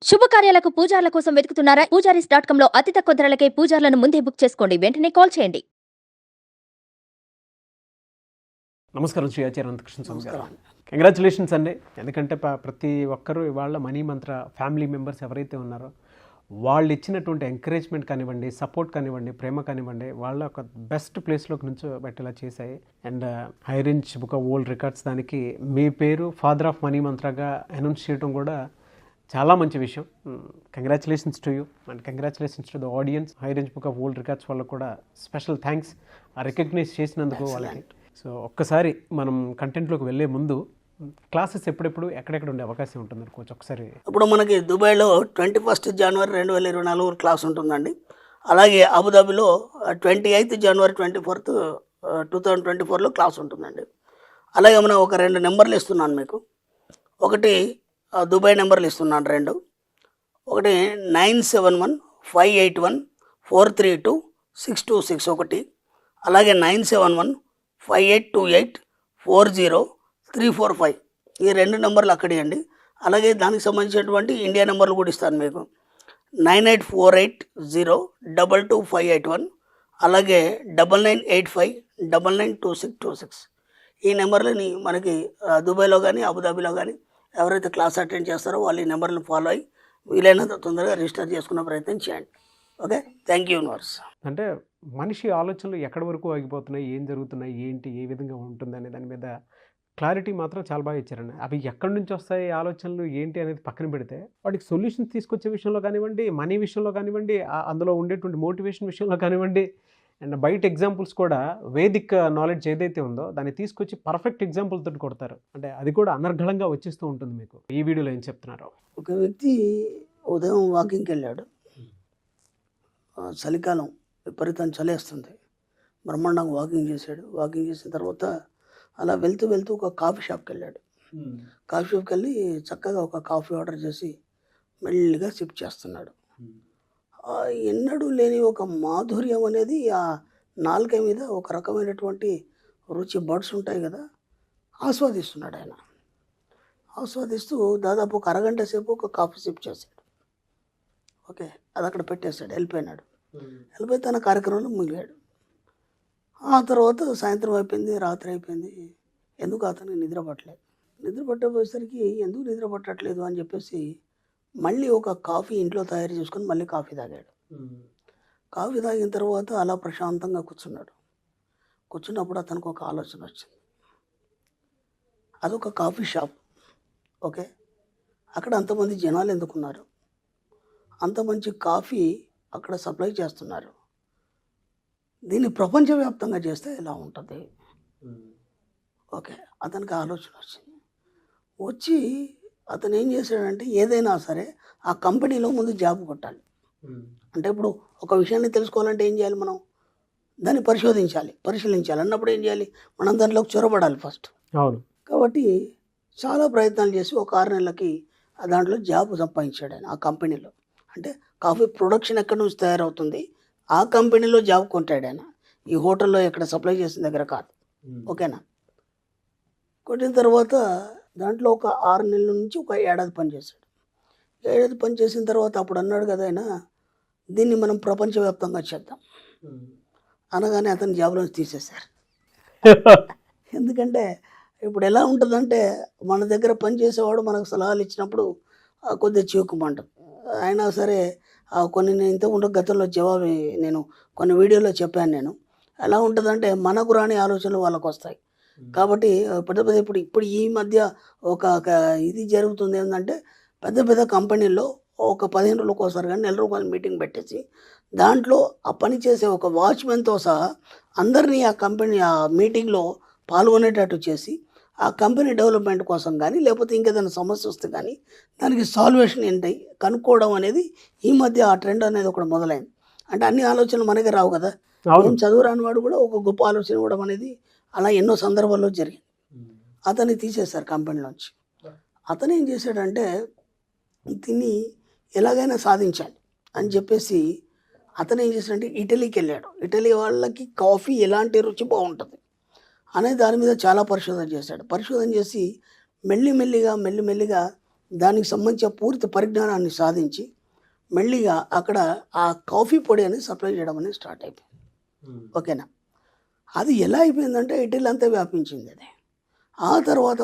శుభకార్యాలకు పూజార్ల కోసం వెతుకుతున్నారా? పూజారీస్.com లో అతి తక్కువ ధరలకే పూజార్లను ముందే బుక్ చేసుకోండి. వెంటనే కాల్ చేయండి. నమస్కారం శ్రీ ఆచార్య అనంతకృష్ణ స్వామి గారు. కంగ్రాచులేషన్స్ అండి. ఎందుకంటే ప్రతి ఒక్కరూ ఇవాళ మనీ మంత్ర ఫ్యామిలీ మెంబర్స్ ఎవరైతే ఉన్నారో వాళ్ళు ఇచ్చినటువంటి ఎంకరేజ్మెంట్ కానివ్వండి, సపోర్ట్ కానివ్వండి, ప్రేమ కానివ్వండి, వాళ్ళ ఒక బెస్ట్ ప్లేస్లోకి నుంచో పెట్టేలా చేశాయి. And high range book of world records దానికి మీ పేరు ఫాదర్ ఆఫ్ మనీ మంత్రగా అనౌన్స్ చేయడం కూడా చాలా మంచి విషయం. Congratulations to you and congratulations to the audience. High range book of world records వాళ్ళకు కూడా స్పెషల్ థ్యాంక్స్ రికగ్నైజ్ చేసినందుకు వాళ్ళకి. సో ఒక్కసారి మనం కంటెంట్లోకి వెళ్ళే ముందు క్లాసెస్ ఎప్పుడెప్పుడు ఎక్కడెక్కడ ఉండే అవకాశం ఉంటుంది అనుకోవచ్చు ఒకసారి. ఇప్పుడు మనకి దుబాయ్లో 21 జనవరి 2024 క్లాస్ ఉంటుందండి. అలాగే అబుదాబిలో 28 జనవరి 2024లో క్లాస్ ఉంటుందండి. అలాగే మనం ఒక 2 నెంబర్లు ఇస్తున్నాను మీకు. ఒకటి దుబాయ్ నెంబర్లు ఇస్తున్నాను 2. ఒకటి 971581432626 ఒకటి, అలాగే 971582840345 ఈ 2 నెంబర్లు అక్కడే అండి. అలాగే దానికి సంబంధించినటువంటి ఇండియా నెంబర్లు కూడా ఇస్తాను మీకు. 9848022581 అలాగే 9985992626 ఈ నెంబర్లని మనకి దుబాయ్లో కానీ అబుదాబిలో కానీ ఎవరైతే క్లాస్ అటెండ్ చేస్తారో వాళ్ళు ఈ నెంబర్లను ఫాలో అయ్యి వీలైనంత తొందరగా రిజిస్టర్ చేసుకునే ప్రయత్నం చేయండి. Okay, thank you universe. అంటే మనిషి ఆలోచనలు ఎక్కడి వరకు ఆగిపోతున్నాయి, ఏం జరుగుతున్నాయి, ఏంటి, ఏ విధంగా ఉంటుందనే దాని మీద క్లారిటీ మాత్రం చాలా బాగా ఇచ్చారండి. అవి ఎక్కడి నుంచి వస్తాయి ఆలోచనలు ఏంటి అనేది పక్కన పెడితే వాటికి సొల్యూషన్స్ తీసుకొచ్చే విషయంలో కానివ్వండి, మనీ విషయంలో కానివ్వండి, అందులో ఉండేటువంటి మోటివేషన్ విషయంలో కానివ్వండి, అండ్ బయట ఎగ్జాంపుల్స్ కూడా వేదిక్ నాలెడ్జ్ ఏదైతే ఉందో దాన్ని తీసుకొచ్చి పర్ఫెక్ట్ ఎగ్జాంపుల్ తోటి కొడతారు. అంటే అది కూడా అనర్గళంగా వచ్చేస్తూ ఉంటుంది. మీకు ఈ వీడియోలో ఏం చెప్తున్నారు? ఒక వ్యక్తి ఉదయం వాకింగ్కి వెళ్ళాడు. చలికాలం విపరీతం చలేస్తుంది. బ్రహ్మాండంగా వాకింగ్ చేశాడు. వాకింగ్ చేసిన తర్వాత అలా వెళ్తూ వెళ్తూ ఒక కాఫీ షాప్కి వెళ్ళాడు. కాఫీ షాప్కి వెళ్ళి చక్కగా ఒక కాఫీ ఆర్డర్ చేసి మెల్లిగా సిప్ చేస్తున్నాడు. ఎన్నడూ లేని ఒక మాధుర్యం అనేది ఆ నాలుక మీద ఒక రకమైనటువంటి రుచి బడ్స్ ఉంటాయి కదా, ఆస్వాదిస్తున్నాడు ఆయన. ఆస్వాదిస్తూ దాదాపు ఒక అరగంట సేపు ఒక కాఫీ సిప్ చేశాడు. ఓకే, అది అక్కడ పెట్టేశాడు, వెళ్ళిపోయినాడు. వెళ్ళిపోయి తన కార్యక్రమంలో ముగిలాడు. ఆ తర్వాత సాయంత్రం అయిపోయింది, రాత్రి అయిపోయింది. ఎందుకు అతనికి నిద్ర పట్టలేదు. నిద్ర పట్టబోయేసరికి ఎందుకు నిద్ర పట్టట్లేదు అని చెప్పేసి మళ్ళీ ఒక కాఫీ ఇంట్లో తయారు చేసుకొని మళ్ళీ కాఫీ తాగాడు. కాఫీ తాగిన తర్వాత అలా ప్రశాంతంగా కూర్చున్నాడు. కూర్చున్నప్పుడు అతనికి ఒక ఆలోచన వచ్చింది. అదొక కాఫీ షాప్. ఓకే, అక్కడ అంతమంది జనాలు ఎందుకున్నారు, అంత మంచి కాఫీ అక్కడ సప్లై చేస్తున్నారు, దీన్ని ప్రపంచవ్యాప్తంగా చేస్తే ఎలా ఉంటుంది? ఓకే, అతనికి ఆలోచన వచ్చింది. వచ్చి అతను ఏం చేశాడంటే ఏదైనా సరే ఆ కంపెనీలో ముందు జాబ్ కొట్టాలి. అంటే ఇప్పుడు ఒక విషయాన్ని తెలుసుకోవాలంటే ఏం చేయాలి, మనం దాన్ని పరిశీలించాలి అన్నప్పుడు ఏం చేయాలి, మనం దాంట్లోకి చొరబడాలి ఫస్ట్. అవును. కాబట్టి చాలా ప్రయత్నాలు చేసి ఒక 6 నెలలకి దాంట్లో జాబ్ సంపాదించాడు ఆయన ఆ కంపెనీలో. అంటే కాఫీ ప్రొడక్షన్ ఎక్కడి నుంచి తయారవుతుంది ఆ కంపెనీలో జాబ్ కొంటాడు ఆయన, ఈ హోటల్లో ఎక్కడ సప్లై చేసిన దగ్గర కాదు. ఓకేనా? కొట్టిన తర్వాత దాంట్లో ఒక 6 నెలల నుంచి ఒక ఏడాది పనిచేశాడు. ఏడాది పనిచేసిన తర్వాత అప్పుడు అన్నాడు కదా ఆయన, దీన్ని మనం ప్రపంచవ్యాప్తంగా చేద్దాం అనగానే అతని జాబ్లోంచి తీసేశారు. ఎందుకంటే ఇప్పుడు ఎలా ఉంటుందంటే మన దగ్గర పనిచేసేవాడు మనకు సలహాలు ఇచ్చినప్పుడు కొద్దిగా చీకుమంటుంది. అయినా సరే కొన్ని నేను ఇంతకుముందు గతంలో నేను కొన్ని వీడియోలో చెప్పాను. నేను ఎలా ఉంటుందంటే మనకు రాని ఆలోచనలు వాళ్ళకు వస్తాయి. కాబట్టి ఇప్పుడు ఈ మధ్య ఒక ఇది జరుగుతుంది ఏంటంటే పెద్ద పెద్ద కంపెనీల్లో ఒక 15 రోజులకు ఒకసారి కానీ నెల రోజులు మీటింగ్ పెట్టేసి దాంట్లో ఆ పని చేసే ఒక వాచ్మెన్తో సహా అందరినీ ఆ మీటింగ్లో పాల్గొనేటట్టు చేసి ఆ కంపెనీ డెవలప్మెంట్ కోసం కానీ లేకపోతే ఇంకేదైనా సమస్య వస్తే కానీ దానికి సాల్వేషన్ ఏంటి కనుక్కోవడం అనేది ఈ మధ్య ఆ ట్రెండ్ అనేది ఒకటి మొదలైంది. అంటే అన్ని ఆలోచనలు మనకే రావు కదా, ఏం చదువు రాని వాడు కూడా ఒక గొప్ప ఆలోచన ఇవ్వడం అనేది అలా ఎన్నో సందర్భాల్లో జరిగింది. అతన్ని తీసేశారు కంపెనీలోంచి. అతను ఏం చేశాడంటే దీన్ని ఎలాగైనా సాధించాలి అని చెప్పేసి అతను ఏం చేశాడంటే ఇటలీకి వెళ్ళాడు. ఇటలీ వాళ్ళకి కాఫీ ఎలాంటి రుచి బాగుంటుంది అనే దాని మీద చాలా పరిశోధన చేశాడు. పరిశోధన చేసి మెల్లిమెల్లిగా దానికి సంబంధించిన పూర్తి పరిజ్ఞానాన్ని సాధించి మెల్లిగా అక్కడ ఆ కాఫీ పొడి అనేది సప్లై చేయడం అనేది స్టార్ట్ అయిపోయింది. ఓకేనా. అది ఎలా అయిపోయిందంటే ఇటలీ అంతా వ్యాపించింది అది. ఆ తర్వాత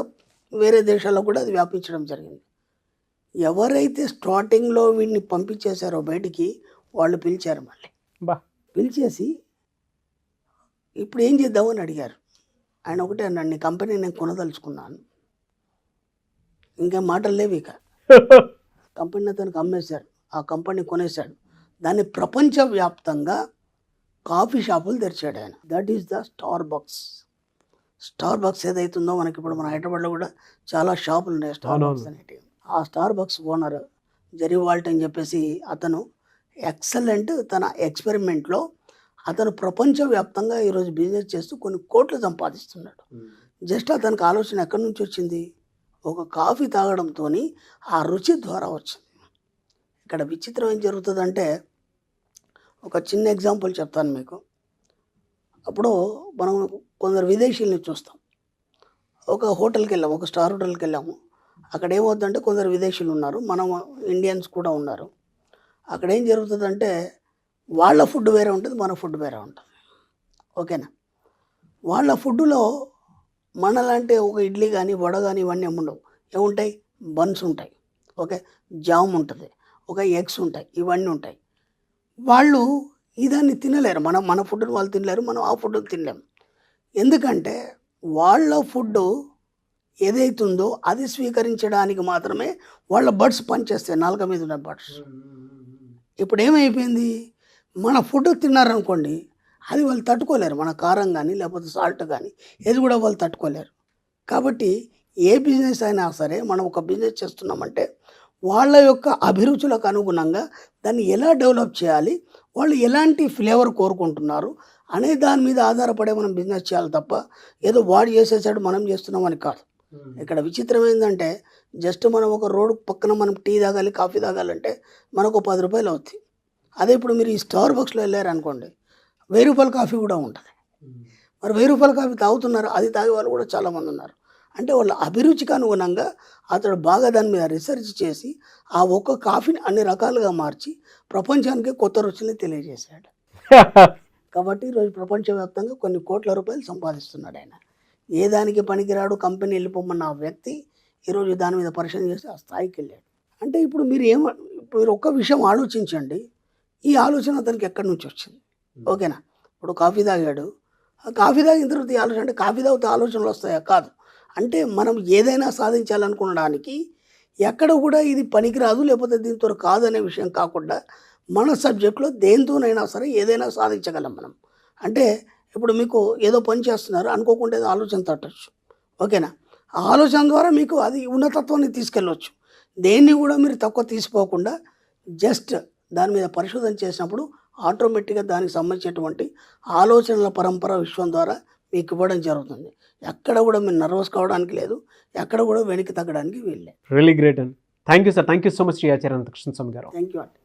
వేరే దేశాల్లో కూడా అది వ్యాపించడం జరిగింది. ఎవరైతే స్టార్టింగ్లో వీడిని పంపించేశారో బయటికి వాళ్ళు పిలిచారు, మళ్ళీ బా పిలిచేసి ఇప్పుడు ఏం చేద్దామని అడిగారు. ఆయన ఒకటే అన్నాడు, నీ కంపెనీ నేను కొనదలుచుకున్నాను. ఇంకా మాటలు లేవు ఇక. కంపెనీ అతనికి అమ్మేశారు, ఆ కంపెనీ కొనేశాడు. దాన్ని ప్రపంచవ్యాప్తంగా కాఫీ షాపులు తెరిచాడు ఆయన. That is the Starbucks. Starbucks ఏదైతుందో మనకి ఇప్పుడు మన హైదరాబాద్లో కూడా చాలా షాపులు ఉన్నాయి స్టార్ బక్స్ అనేటివి. ఆ Starbucks owner Jerry Walt అని చెప్పేసి అతను ఎక్సలెంట్ తన ఎక్స్పెరిమెంట్లో అతను ప్రపంచవ్యాప్తంగా ఈరోజు బిజినెస్ చేస్తూ కొన్ని కోట్లు సంపాదిస్తున్నాడు. జస్ట్ అతనికి ఆలోచన ఎక్కడి నుంచి వచ్చింది? ఒక కాఫీ తాగడంతో ఆ రుచి ద్వారా వచ్చింది. ఇక్కడ విచిత్రం ఏం జరుగుతుందంటే, ఒక చిన్న ఎగ్జాంపుల్ చెప్తాను మీకు. అప్పుడు మనం కొందరు విదేశీయుల్ని చూస్తాం. ఒక హోటల్కి వెళ్ళాము, ఒక స్టార్ హోటల్కి వెళ్ళాము. అక్కడ ఏమవుతుందంటే కొందరు విదేశీయులు ఉన్నారు, మనం ఇండియన్స్ కూడా ఉన్నారు. అక్కడ ఏం జరుగుతుందంటే వాళ్ళ ఫుడ్ వేరే ఉంటుంది, మన ఫుడ్ వేరే ఉంటుంది. ఓకేనా. వాళ్ళ ఫుడ్లో మనలాంటి ఒక ఇడ్లీ కానీ వడ కానీ ఇవన్నీ ఉండవు. ఏముంటాయి? బన్స్ ఉంటాయి, ఓకే, జామ్ ఉంటుంది, ఒక ఎగ్స్ ఉంటాయి, ఇవన్నీ ఉంటాయి. వాళ్ళు ఇదాన్ని తినలేరు. మన ఫుడ్ని వాళ్ళు తినలేరు, మనం ఆ ఫుడ్ తినలేము. ఎందుకంటే వాళ్ళ ఫుడ్ ఏదైతుందో అది స్వీకరించడానికి మాత్రమే వాళ్ళ బడ్స్ పనిచేస్తాయి, నాలుక మీద ఉన్న బడ్స్. ఇప్పుడు ఏమైపోయింది, మన ఫుడ్ తిన్నారనుకోండి, అది వాళ్ళు తట్టుకోలేరు. మన కారం కానీ లేకపోతే సాల్ట్ కానీ ఏది కూడా వాళ్ళు తట్టుకోలేరు. కాబట్టి ఏ బిజినెస్ అయినా సరే మనం ఒక బిజినెస్ చేస్తున్నామంటే వాళ్ళ యొక్క అభిరుచులకు అనుగుణంగా దాన్ని ఎలా డెవలప్ చేయాలి, వాళ్ళు ఎలాంటి ఫ్లేవర్ కోరుకుంటున్నారు అనే దాని మీద ఆధారపడే మనం బిజినెస్ చేయాలి తప్ప ఏదో వాడు చేసేసాడు మనం చేస్తున్నామని కాదు. ఇక్కడ విచిత్రం ఏంటంటే జస్ట్ మనం ఒక రోడ్డు పక్కన మనం టీ తాగాలి, కాఫీ తాగాలంటే మనకు 10 రూపాయలు అవుతుంది. అదే ఇప్పుడు మీరు ఈ స్టార్ బక్స్లో వెళ్ళారు అనుకోండి, 1000 రూపాయల కాఫీ కూడా ఉంటుంది. మరి 1000 రూపాయల కాఫీ తాగుతున్నారు, అది తాగే వాళ్ళు కూడా చాలామంది ఉన్నారు. అంటే వాళ్ళ అభిరుచికి అనుగుణంగా అతడు బాగా దాని మీద రీసెర్చ్ చేసి ఆ ఒక్క కాఫీని అన్ని రకాలుగా మార్చి ప్రపంచానికి కొత్త రుచిని తెలియజేశాడు. కాబట్టి ఈరోజు ప్రపంచవ్యాప్తంగా కొన్ని కోట్ల రూపాయలు సంపాదిస్తున్నాడు ఆయన. ఏ దానికి పనికిరాడు కంపెనీ వెళ్ళిపోమన్న ఆ వ్యక్తి ఈరోజు దాని మీద పరిశీలన చేసి ఆ స్థాయికి వెళ్ళాడు. అంటే ఇప్పుడు మీరు ఒక్క విషయం ఆలోచించండి, ఈ ఆలోచన అతనికి ఎక్కడి నుంచి వచ్చింది? ఓకేనా. ఇప్పుడు కాఫీ తాగాడు, ఆ కాఫీ తాగిన తర్వాత ఈ ఆలోచన, అంటే కాఫీ తాగితే ఆలోచనలు వస్తాయా? కాదు. అంటే మనం ఏదైనా సాధించాలనుకోవడానికి ఎక్కడ కూడా ఇది పనికిరాదు లేకపోతే దీంతో కాదు అనే విషయం కాకుండా మన సబ్జెక్ట్లో దేంతోనైనా సరే ఏదైనా సాధించగలం మనం. అంటే ఇప్పుడు మీకు ఏదో పని చేస్తున్నారు, అనుకోకుండా ఏదో ఆలోచన తట్టచ్చు, ఓకేనా. ఆ ఆలోచన ద్వారా మీకు అది ఉన్నతత్వాన్ని తీసుకెళ్ళవచ్చు. దేన్ని కూడా మీరు తక్కువ తీసిపోకుండా జస్ట్ దాని మీద పరిశోధన చేసినప్పుడు ఆటోమేటిక్గా దానికి సంబంధించినటువంటి ఆలోచనల పరంపర విశ్వం ద్వారా మీకు ఇవ్వడం జరుగుతుంది. ఎక్కడ కూడా మీరు నర్వస్ కావడానికి లేదు, ఎక్కడ కూడా వెనక్కి తగ్గడానికి వీల్లేదు. రియలీ గ్రేట్ అండి. Thank you sir. Thank you so much Shri Acharya Anantakrishna Swami గారు. థ్యాంక్ యూ అండి.